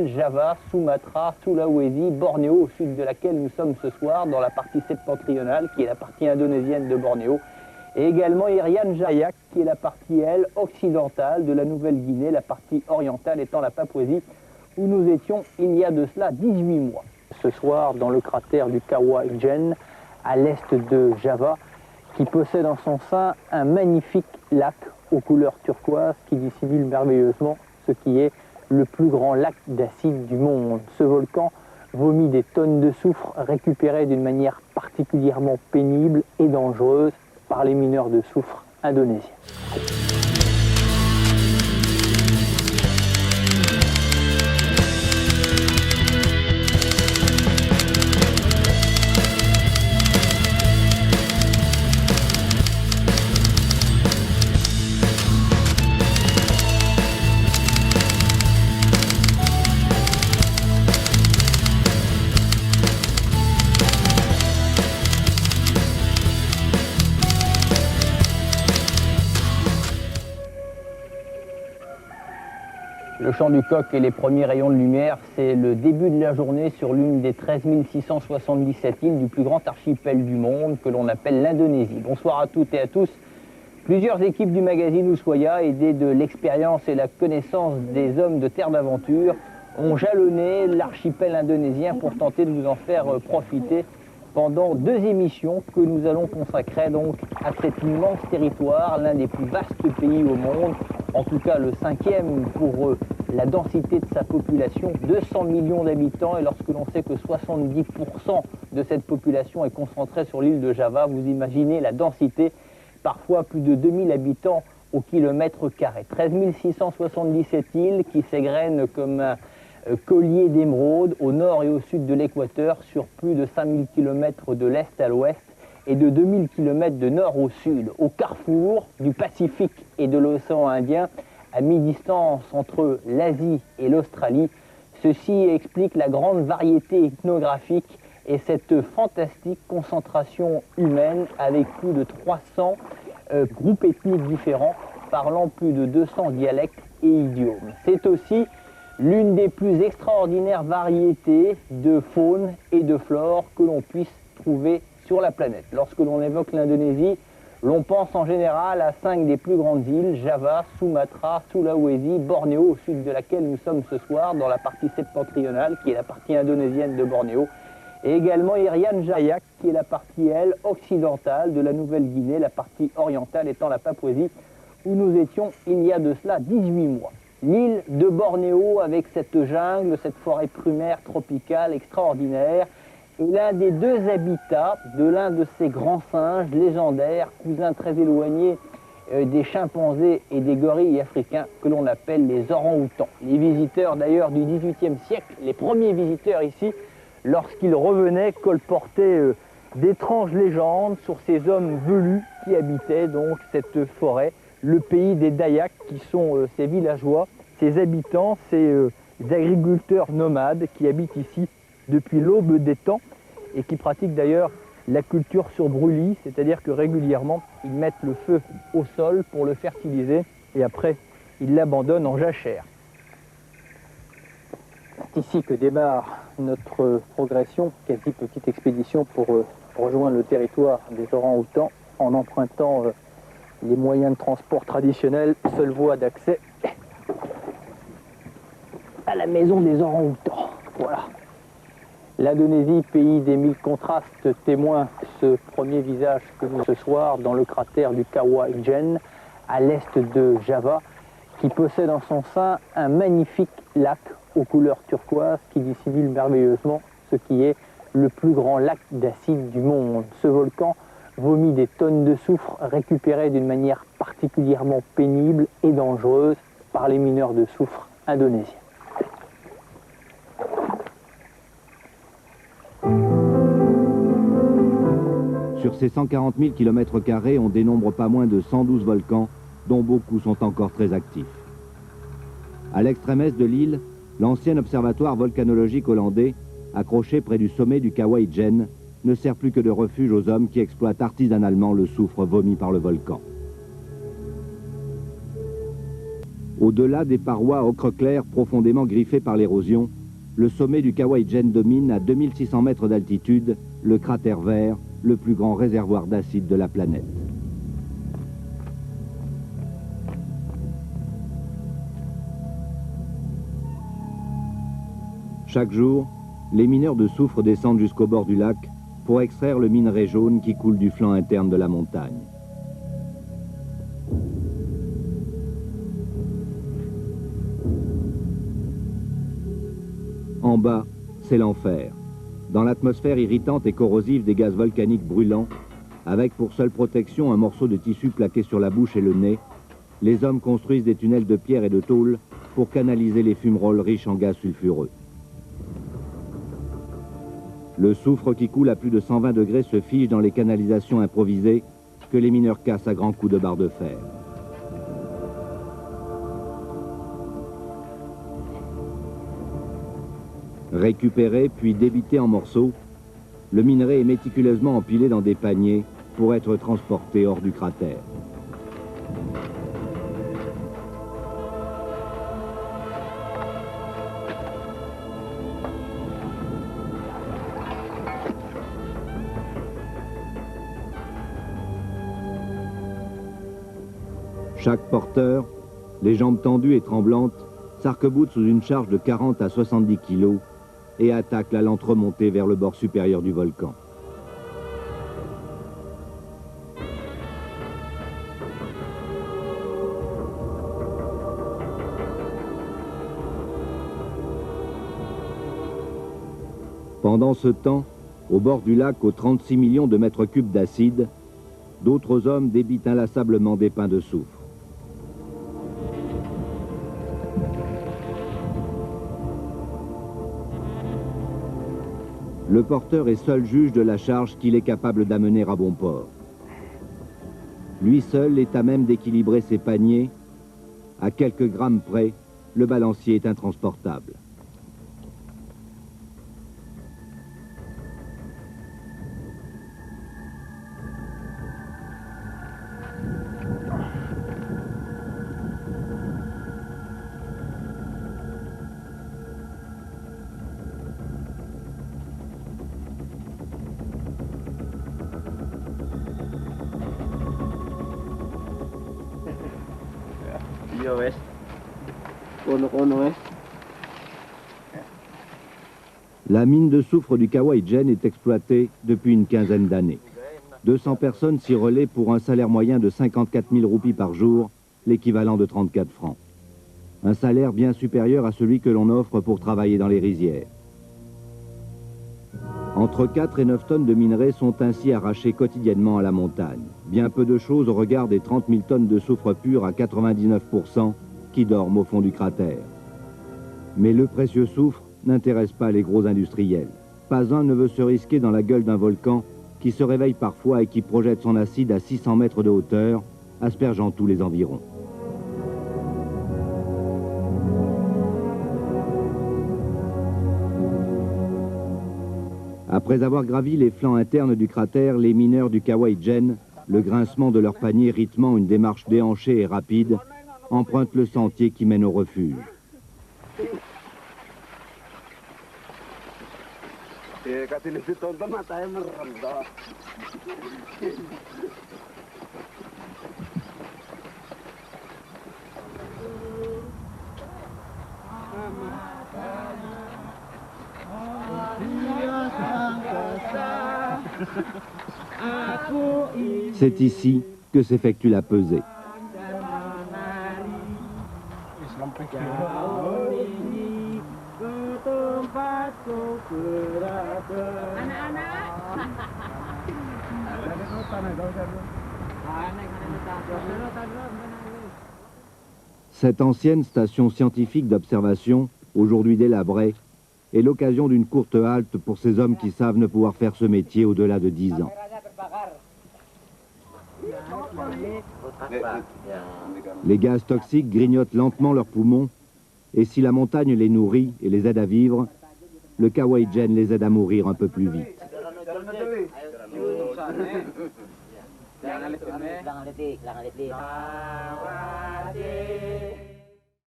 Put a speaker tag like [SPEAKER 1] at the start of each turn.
[SPEAKER 1] Java, Sumatra, Sulawesi, Bornéo, au sud de laquelle nous sommes ce soir, dans la partie septentrionale, qui est la partie indonésienne de Bornéo, et également Irian Jaya, qui est la partie, elle, occidentale de la Nouvelle-Guinée, la partie orientale étant la Papouasie, où nous étions il y a de cela 18 mois. Ce soir, dans le cratère du Kawah Ijen, à l'est de Java, qui possède en son sein un magnifique lac aux couleurs turquoises qui dissimule merveilleusement ce qui est le plus grand lac d'acide du monde. Ce volcan vomit des tonnes de soufre récupérées d'une manière particulièrement pénible et dangereuse par les mineurs de soufre indonésiens. Le chant du coq et les premiers rayons de lumière, c'est le début de la journée sur l'une des 13 677 îles du plus grand archipel du monde que l'on appelle l'Indonésie. Bonsoir à toutes et à tous. Plusieurs équipes du magazine Ushuaïa, aidées de l'expérience et la connaissance des hommes de terre d'aventure, ont jalonné l'archipel indonésien pour tenter de vous en faire profiter pendant 2 émissions que nous allons consacrer donc à cet immense territoire, l'un des plus vastes pays au monde, en tout cas le 5e pour la densité de sa population, 200 millions d'habitants, et lorsque l'on sait que 70% de cette population est concentrée sur l'île de Java, vous imaginez la densité, parfois plus de 2000 habitants au kilomètre carré. 13 677 îles qui s'égrènent comme un collier d'émeraude au nord et au sud de l'équateur sur plus de 5000 km de l'est à l'ouest et de 2000 km de nord au sud, au carrefour du Pacifique et de l'océan Indien, à mi-distance entre l'Asie et l'Australie. Ceci explique la grande variété ethnographique et cette fantastique concentration humaine avec plus de 300 groupes ethniques différents parlant plus de 200 dialectes et idiomes. C'est aussi l'une des plus extraordinaires variétés de faune et de flore que l'on puisse trouver sur la planète. Lorsque l'on évoque l'Indonésie, l'on pense en général à 5 des plus grandes îles, Java, Sumatra, Sulawesi, Bornéo, au sud de laquelle nous sommes ce soir, dans la partie septentrionale, qui est la partie indonésienne de Bornéo, et également Irian Jaya, qui est la partie, elle, occidentale de la Nouvelle-Guinée, la partie orientale étant la Papouasie, où nous étions il y a de cela 18 mois. L'île de Bornéo, avec cette jungle, cette forêt primaire tropicale extraordinaire, est l'un des 2 habitats de l'un de ces grands singes légendaires, cousins très éloignés des chimpanzés et des gorilles africains que l'on appelle les orang-outans. Les visiteurs d'ailleurs du XVIIIe siècle, les premiers visiteurs ici, lorsqu'ils revenaient, colportaient d'étranges légendes sur ces hommes velus qui habitaient donc cette forêt, le pays des Dayaks, qui sont ces villageois, ces habitants, ces agriculteurs nomades qui habitent ici depuis l'aube des temps et qui pratiquent d'ailleurs la culture sur brûlis, c'est-à-dire que régulièrement ils mettent le feu au sol pour le fertiliser et après ils l'abandonnent en jachère. C'est ici que démarre notre progression, quasi petite expédition pour rejoindre le territoire des orang-outans en empruntant les moyens de transport traditionnels, seule voie d'accès à la maison des orang-outans. Voilà. L'Indonésie, pays des 1000 contrastes, témoin ce premier visage que nous ce soir dans le cratère du Kawah Ijen, à l'est de Java, qui possède en son sein un magnifique lac aux couleurs turquoises qui dissimule merveilleusement ce qui est le plus grand lac d'acide du monde. Ce volcan vomit des tonnes de soufre récupérées d'une manière particulièrement pénible et dangereuse par les mineurs de soufre indonésiens.
[SPEAKER 2] Sur ces 140 000 km², on dénombre pas moins de 112 volcans, dont beaucoup sont encore très actifs. À l'extrême est de l'île, l'ancien observatoire volcanologique hollandais, accroché près du sommet du Kawah Ijen, ne sert plus que de refuge aux hommes qui exploitent artisanalement le soufre vomi par le volcan. Au-delà des parois ocre clair profondément griffées par l'érosion, le sommet du Kawaï-Jen domine à 2600 mètres d'altitude le cratère vert, le plus grand réservoir d'acide de la planète. Chaque jour, les mineurs de soufre descendent jusqu'au bord du lac pour extraire le minerai jaune qui coule du flanc interne de la montagne. En bas, c'est l'enfer. Dans l'atmosphère irritante et corrosive des gaz volcaniques brûlants, avec pour seule protection un morceau de tissu plaqué sur la bouche et le nez, les hommes construisent des tunnels de pierre et de tôle pour canaliser les fumerolles riches en gaz sulfureux. Le soufre qui coule à plus de 120 degrés se fige dans les canalisations improvisées que les mineurs cassent à grands coups de barre de fer. Récupéré puis débité en morceaux, le minerai est méticuleusement empilé dans des paniers pour être transporté hors du cratère. Chaque porteur, les jambes tendues et tremblantes, s'arc-boute sous une charge de 40 à 70 kg et attaque la lente remontée vers le bord supérieur du volcan. Pendant ce temps, au bord du lac, aux 36 millions de mètres cubes d'acide, d'autres hommes débitent inlassablement des pains de soufre. Le porteur est seul juge de la charge qu'il est capable d'amener à bon port. Lui seul est à même d'équilibrer ses paniers. À quelques grammes près, le balancier est intransportable. La mine de soufre du Kawaï-Jen est exploitée depuis une quinzaine d'années. 200 personnes s'y relaient pour un salaire moyen de 54 000 roupies par jour, l'équivalent de 34 francs. Un salaire bien supérieur à celui que l'on offre pour travailler dans les rizières. Entre 4 et 9 tonnes de minerais sont ainsi arrachées quotidiennement à la montagne. Bien peu de choses au regard des 30 000 tonnes de soufre pur à 99% qui dorment au fond du cratère. Mais le précieux soufre n'intéresse pas les gros industriels. Pas un ne veut se risquer dans la gueule d'un volcan qui se réveille parfois et qui projette son acide à 600 mètres de hauteur, aspergeant tous les environs. Après avoir gravi les flancs internes du cratère, les mineurs du Kawaï-Jen, le grincement de leur panier rythmant une démarche déhanchée et rapide, empruntent le sentier qui mène au refuge. C'est ici que s'effectue la pesée. Cette ancienne station scientifique d'observation, aujourd'hui délabrée, est l'occasion d'une courte halte pour ces hommes qui savent ne pouvoir faire ce métier au-delà de 10 ans. Les gaz toxiques grignotent lentement leurs poumons, et si la montagne les nourrit et les aide à vivre, le Kawaï-Jen les aide à mourir un peu plus vite.